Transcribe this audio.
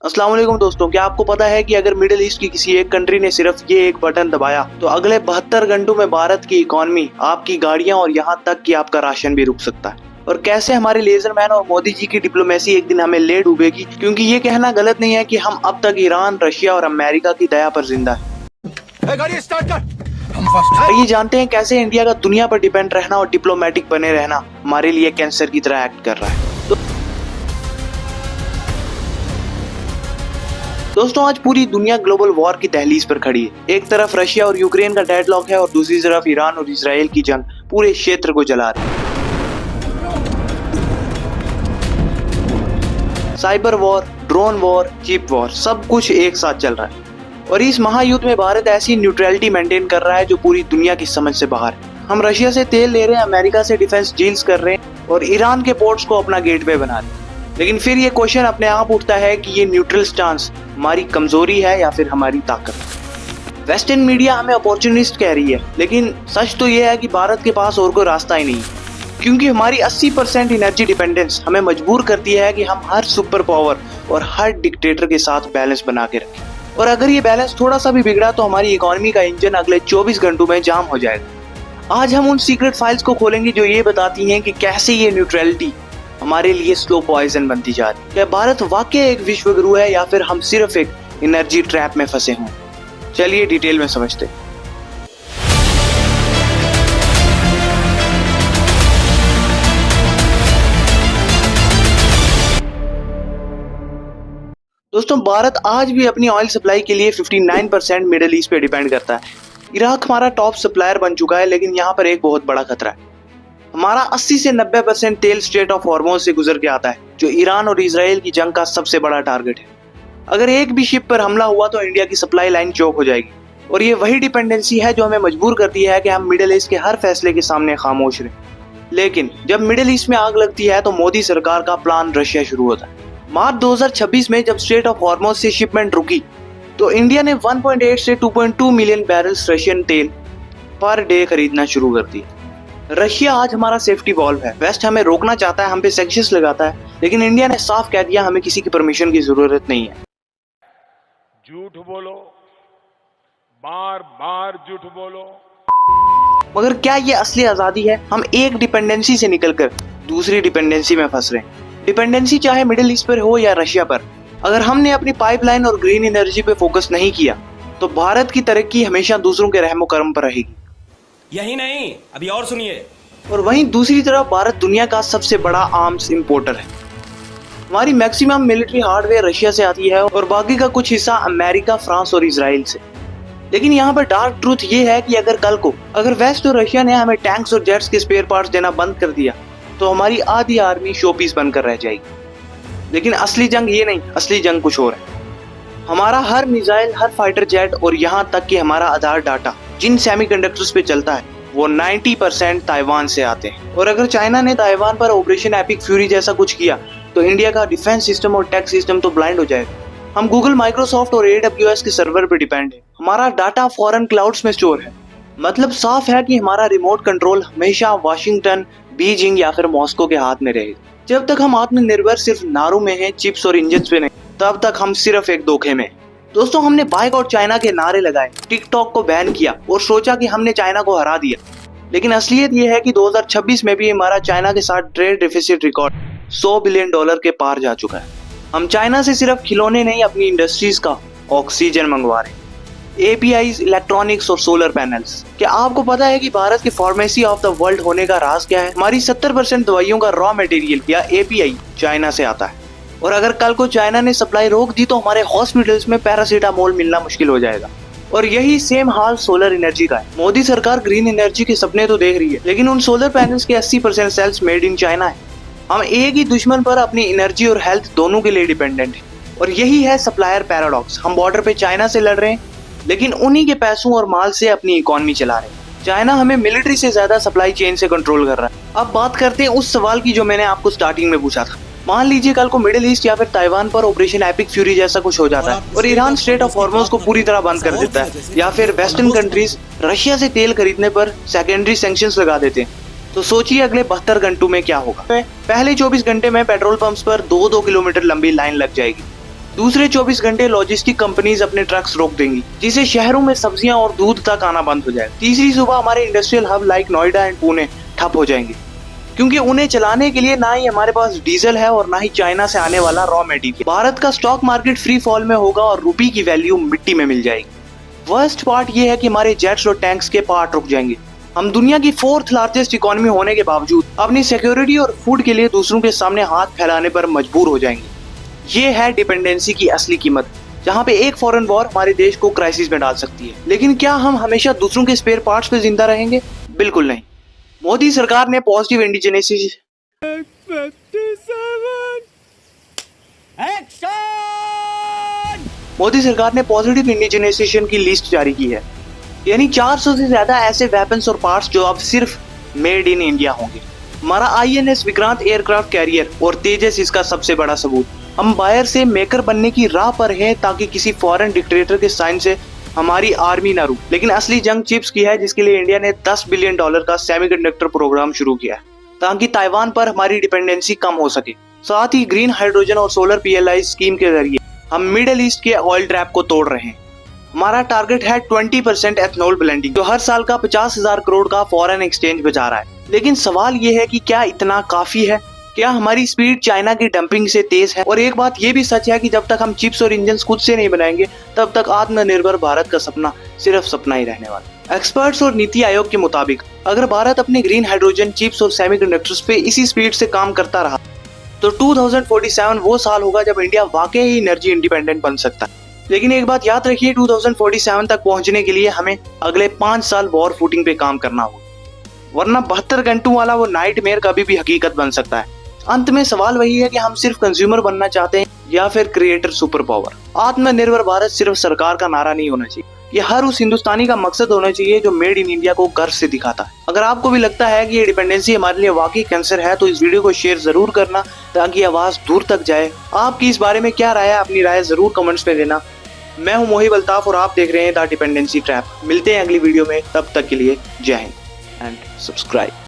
अस्सलाम वालेकुम दोस्तों, क्या आपको पता है कि अगर मिडिल ईस्ट की किसी एक कंट्री ने सिर्फ ये एक बटन दबाया तो अगले 72 घंटों में भारत की इकोनॉमी, आपकी गाड़ियां और यहाँ तक कि आपका राशन भी रुक सकता है। और कैसे हमारे लेजर मैन और मोदी जी की डिप्लोमेसी एक दिन हमें ले डूबेगी, क्योंकि ये कहना गलत नहीं है कि हम अब तक ईरान, रशिया और अमेरिका की दया पर जिंदा है। ये जानते हैं कैसे इंडिया का दुनिया पर डिपेंड रहना और डिप्लोमेटिक बने रहना हमारे लिए कैंसर की तरह एक्ट कर रहा है। दोस्तों, आज पूरी दुनिया ग्लोबल वॉर की दहलीज पर खड़ी है। एक तरफ रशिया और यूक्रेन का डेडलॉक है और दूसरी तरफ ईरान और इजराइल की जंग पूरे क्षेत्र को जला रही है। Cyber war, drone war, chip war, सब कुछ एक साथ चल रहा है। और इस महायुद्ध में भारत ऐसी न्यूट्रलिटी मेंटेन कर रहा है जो पूरी दुनिया की समझ से बाहर है। हम रशिया से तेल ले रहे हैं, अमेरिका से डिफेंस डील्स कर रहे हैं और ईरान के पोर्ट्स को अपना गेटवे बना रहे हैं। लेकिन फिर ये क्वेश्चन अपने आप उठता है कि ये न्यूट्रल स्टांस हमारी कमजोरी है या फिर हमारी ताकत। वेस्टर्न मीडिया हमें अपॉर्चुनिस्ट कह रही है, लेकिन सच तो ये है कि भारत के पास और कोई रास्ता ही नहीं है, क्योंकि हमारी 80% एनर्जी डिपेंडेंस हमें मजबूर करती है कि हम हर सुपर पावर और हर डिक्टेटर के साथ बैलेंस बना के रखें। और अगर ये बैलेंस थोड़ा सा भी बिगड़ा तो हमारी इकोनॉमी का इंजन अगले 24 घंटों में जाम हो जाएगा। आज हम उन सीक्रेट फाइल्स को खोलेंगे जो ये बताती हैं कि कैसे ये न्यूट्रलिटी हमारे लिए स्लो पॉइजन बनती जा रही है। क्या भारत वाकई एक विश्व गुरु है या फिर हम सिर्फ एक एनर्जी ट्रैप में फंसे हों? चलिए डिटेल में समझते हैं। दोस्तों, भारत आज भी अपनी ऑयल सप्लाई के लिए 59% मिडिल ईस्ट पे डिपेंड करता है। इराक हमारा टॉप सप्लायर बन चुका है, लेकिन यहाँ पर एक बहुत बड़ा खतरा है। हमारा 80 से 90% तेल स्ट्रेट ऑफ हॉर्मोज से गुजर के आता है, जो ईरान और इजराइल की जंग का सबसे बड़ा टारगेट है। अगर एक भी शिप पर हमला हुआ तो इंडिया की सप्लाई लाइन चौक हो जाएगी। और ये वही डिपेंडेंसी है जो हमें मजबूर करती है कि हम मिडिल ईस्ट के हर फैसले के सामने खामोश रहें। लेकिन जब मिडिल ईस्ट में आग लगती है तो मोदी सरकार का प्लान रशिया शुरू होता है। मार्च 2026 में जब स्ट्रेट ऑफ हॉर्मोज से शिपमेंट रुकी तो इंडिया ने 1.8 से 2.2 मिलियन बैरल्स रशियन तेल पर डे खरीदना शुरू कर दिया। रशिया आज हमारा सेफ्टी वॉल्व है। वेस्ट हमें रोकना चाहता है, हम पे सैंक्शंस लगाता है, लेकिन इंडिया ने साफ कह दिया हमें किसी की परमिशन की जरूरत नहीं है। झूठ बोलो, बार बार झूठ बोलो। मगर क्या ये असली आजादी है? हम एक डिपेंडेंसी से निकलकर दूसरी डिपेंडेंसी में फंस रहे हैं। डिपेंडेंसी चाहे मिडिल ईस्ट पर हो या रशिया पर। अगर हमने अपनी पाइपलाइन और ग्रीन एनर्जी पे फोकस नहीं किया तो भारत की तरक्की हमेशा दूसरों के रहमो करम पर रहेगी। यही नहीं, अभी और सुनिए। और वहीं दूसरी तरफ भारत दुनिया का सबसे बड़ा आर्म्स इंपोर्टर है। हमारी मैक्सिमम मिलिट्री हार्डवेयर रशिया से आती है और बाकी का कुछ हिस्सा अमेरिका, फ्रांस और इजराइल से। लेकिन यहाँ पर डार्क ट्रूथ ये है कि अगर वेस्ट और रशिया ने हमें टैंक्स और जेट्स के स्पेयर पार्ट्स देना बंद कर दिया तो हमारी आधी आर्मी शोपीस बनकर रह जाएगी। लेकिन असली जंग ये नहीं, असली जंग कुछ और है। हमारा हर मिसाइल, हर फाइटर जेट और यहाँ तक कि हमारा आधार डाटा जिन सेमीकंडक्टर्स पे चलता है वो 90% ताइवान से आते हैं। और अगर चाइना ने ताइवान पर ऑपरेशन एपिक फ्यूरी जैसा कुछ किया तो इंडिया का डिफेंस सिस्टम और टेक सिस्टम तो ब्लाइंड हो जाएगा। हम गूगल, माइक्रोसॉफ्ट और AWS के सर्वर पर डिपेंड है। हमारा डाटा फॉरेन क्लाउड्स में स्टोर है। मतलब साफ है कि हमारा रिमोट कंट्रोल हमेशा वाशिंगटन, बीजिंग या फिर मॉस्को के हाथ में रहेगा। जब तक हम आत्मनिर्भर सिर्फ नारों में हैं, चिप्स और इंजन पे नहीं, तब तक हम सिर्फ एक धोखे में। दोस्तों, हमने बाइकआउट चाइना के नारे लगाए, टिकटॉक को बैन किया और सोचा कि हमने चाइना को हरा दिया। लेकिन असलियत यह है कि 2026 में भी हमारा चाइना के साथ ट्रेड डिफिसिट रिकॉर्ड $100 बिलियन के पार जा चुका है। हम चाइना से सिर्फ खिलौने नहीं, अपनी इंडस्ट्रीज का ऑक्सीजन मंगवा रहे हैं, APIs, इलेक्ट्रॉनिक्स और सोलर पैनल्स। क्या आपको पता है कि भारत के फार्मेसी ऑफ द वर्ल्ड होने का राज क्या है? हमारी 70% दवाइयों का रॉ मटेरियल या API चाइना से आता है। और अगर कल को चाइना ने सप्लाई रोक दी तो हमारे हॉस्पिटल्स में पैरासीटामोल मिलना मुश्किल हो जाएगा। और यही सेम हाल सोलर एनर्जी का है। मोदी सरकार ग्रीन एनर्जी के सपने तो देख रही है, लेकिन उन सोलर पैनल्स के 80% सेल्स मेड इन चाइना है। हम एक ही दुश्मन पर अपनी एनर्जी और हेल्थ दोनों के लिए डिपेंडेंट है। और यही है सप्लायर पैराडॉक्स। हम बॉर्डर पे चाइना से लड़ रहे हैं, लेकिन उन्हीं के पैसों और माल से अपनी इकोनॉमी चला रहे हैं। चाइना हमें मिलिट्री से ज्यादा सप्लाई चेन से कंट्रोल कर रहा है। अब बात करते हैं उस सवाल की जो मैंने आपको स्टार्टिंग में पूछा था। मान लीजिए कल को मिडिल ईस्ट या फिर ताइवान पर ऑपरेशन एपिक फ्यूरी जैसा कुछ हो जाता है और ईरान स्ट्रेट ऑफ हॉर्मोज को पूरी तरह बंद कर देता है, या फिर वेस्टर्न कंट्रीज रशिया से तेल खरीदने पर सेकेंडरी सैंक्शंस लगा देते हैं, तो सोचिए अगले 72 घंटों में क्या होगा। पहले 24 घंटे में पेट्रोल पंप्स पर 2-2 किलोमीटर लंबी लाइन लग जाएगी। दूसरे 24 घंटे लॉजिस्टिक कंपनीज अपने ट्रक्स रोक देंगी, जिससे शहरों में सब्जियां और दूध तक आना बंद हो जाएगा। तीसरी सुबह हमारे industrial hub like Noida and Pune ठप हो जाएंगे, क्योंकि उन्हें चलाने के लिए ना ही हमारे पास डीजल है और ना ही चाइना से आने वाला रॉ मटेरियल। भारत का स्टॉक मार्केट फ्री फॉल में होगा और रुपये की वैल्यू मिट्टी में मिल जाएगी। वर्स्ट पार्ट ये है कि हमारे जेट्स और टैंक्स के पार्ट रुक जाएंगे। हम दुनिया की 4th लार्जेस्ट इकोनॉमी होने के बावजूद अपनी सिक्योरिटी और फूड के लिए दूसरों के सामने हाथ फैलाने पर मजबूर हो जाएंगे। ये है डिपेंडेंसी की असली कीमत, जहाँ पे एक फॉरेन वॉर हमारे देश को क्राइसिस में डाल सकती है। लेकिन क्या हम हमेशा दूसरों के स्पेयर पार्ट्स पे जिंदा रहेंगे? बिल्कुल नहीं। मोदी सरकार ने पॉजिटिव इंडिजिनेसिस मोदी सरकार ने पॉजिटिव इंडिजिनाइजेशन की लिस्ट जारी की है, यानी 400 से ज्यादा ऐसे वेपन्स और पार्ट्स जो अब सिर्फ मेड इन इंडिया होंगे। हमारा INS विक्रांत एयरक्राफ्ट कैरियर और तेजस इसका सबसे बड़ा सबूत। हम बायर से मेकर बनने की राह पर हैं ताकि किसी फॉरेन डिक्टेटर के साइन से हमारी आर्मी ना रुके। लेकिन असली जंग चिप्स की है, जिसके लिए इंडिया ने $10 बिलियन का सेमीकंडक्टर प्रोग्राम शुरू किया है, ताकि ताइवान पर हमारी डिपेंडेंसी कम हो सके। साथ ही ग्रीन हाइड्रोजन और सोलर PLI स्कीम के जरिए हम मिडिल ईस्ट के ऑयल ट्रैप को तोड़ रहे हैं। हमारा टारगेट है 20% एथनॉल ब्लेंडिंग, जो हर साल का 50,000 करोड़ का फॉरेन एक्सचेंज बचा रहा है। लेकिन सवाल ये है कि क्या इतना काफी है? क्या हमारी स्पीड चाइना की डंपिंग से तेज है? और एक बात ये भी सच है कि जब तक हम चिप्स और इंजन खुद से नहीं बनाएंगे, तब तक आत्मनिर्भर भारत का सपना सिर्फ सपना ही रहने वाला। एक्सपर्ट्स और नीति आयोग के मुताबिक अगर भारत अपने ग्रीन हाइड्रोजन, चिप्स और सेमीकंडक्टर्स पे इसी स्पीड से काम करता रहा तो 2047 वो साल होगा जब इंडिया वाकई ही एनर्जी इंडिपेंडेंट बन सकता है। लेकिन एक बात याद रखिए, 2047 तक पहुंचने के लिए हमें अगले 5 साल वॉर फुटिंग पे काम करना होगा, वरना 72 घंटों वाला वो नाइटमेयर कभी भी हकीकत बन सकता है। अंत में सवाल वही है कि हम सिर्फ कंज्यूमर बनना चाहते हैं या फिर क्रिएटर सुपर पावर। आत्मनिर्भर भारत सिर्फ सरकार का नारा नहीं होना चाहिए, ये हर उस हिंदुस्तानी का मकसद होना चाहिए जो मेड इन इंडिया को गर्व से दिखाता है। अगर आपको भी लगता है कि ये डिपेंडेंसी हमारे लिए वाकई कैंसर है, तो इस वीडियो को शेयर जरूर करना ताकि आवाज दूर तक जाए। आपकी इस बारे में क्या राय है? अपनी राय जरूर कमेंट्स में देना। मैं हूं मोहिब अल्ताफ और आप देख रहे हैं द डिपेंडेंसी ट्रैप। मिलते हैं अगली वीडियो में, तब तक के लिए जय हिंद एंड सब्सक्राइब।